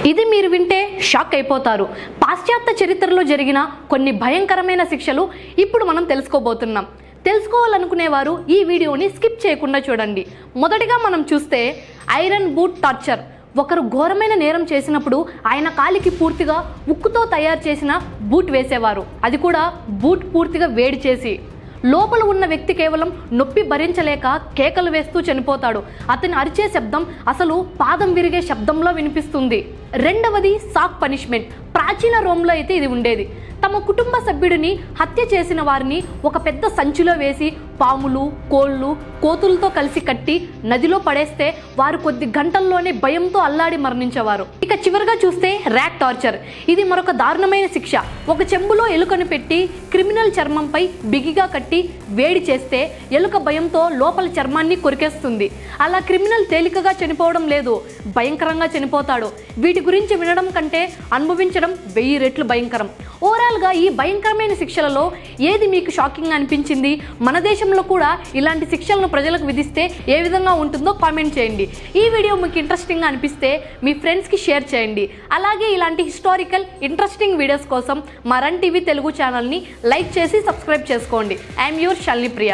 ఇది మీరు వింటే షాక్ అయిపోతారు. పాశ్చాత్య చరిత్రలో జరిగిన కొన్ని భయంకరమైన శిక్షలు ఇప్పుడు మనం తెలుసుకోబోతున్నాం. తెలుసుకోవాలనుకునేవారు ఈ వీడియోని స్కిప్ చేయకుండా చూడండి. మొదటిగా మనం చూస్తే ఐరన్ బూట్ టార్చర్. ఒకరు ఘోరమైన నేరం చేసినప్పుడు ఆయన కాలికి పూర్తిగా ఉక్కుతో తయారు చేసిన బూట్ వేసేవారు. అది కూడా బూట్ పూర్తిగా వేడి చేసి. లోపల ఉన్న వ్యక్తి కేవలం నొప్పి భరించలేక కేకలు వేస్తూ చనిపోతాడు. అతని అరిచే శబ్దం అసలు పాదం విరిగే శబ్దంలో వినిపిస్తుంది. రెండవది సాక్ పనిష్మెంట్. ప్రాచీన రోమ్లో అయితే ఇది ఉండేది. తమ కుటుంబ సభ్యుడిని హత్య చేసిన వారిని ఒక పెద్ద సంచిలో వేసి పాములు, కోళ్ళు, కోతులతో కలిసి కట్టి నదిలో పడేస్తే వారు కొద్ది గంటల్లోనే భయంతో అల్లాడి మరణించేవారు. ఇక చివరిగా చూస్తే ర్యాట్ టార్చర్. ఇది మరొక దారుణమైన శిక్ష. ఒక చెంబులో ఎలుకను పెట్టి క్రిమినల్ చర్మంపై బిగిగా కట్టి వేడి చేస్తే ఎలుక భయంతో లోపల చర్మాన్ని కొరికేస్తుంది. అలా క్రిమినల్ తేలికగా చనిపోవడం లేదు, భయంకరంగా చనిపోతాడు. వీటి గురించి వినడం కంటే అనుభవించడం 1000 రెట్లు భయంకరం. ఓవరాల్గా ఈ భయంకరమైన శిక్షలలో ఏది మీకు షాకింగ్ అనిపించింది? మన దేశంలో కూడా ఇలాంటి శిక్షలను ప్రజలకు విధిస్తే ఏ విధంగా ఉంటుందో కామెంట్ చేయండి. ఈ వీడియో మీకు ఇంట్రెస్టింగ్గా అనిపిస్తే మీ ఫ్రెండ్స్కి షేర్ చేయండి. అలాగే ఇలాంటి హిస్టారికల్ ఇంట్రెస్టింగ్ వీడియోస్ కోసం మా రన్ టీవీ తెలుగు ఛానల్ని లైక్ చేసి సబ్స్క్రైబ్ చేసుకోండి. I'm your Shalini Priya.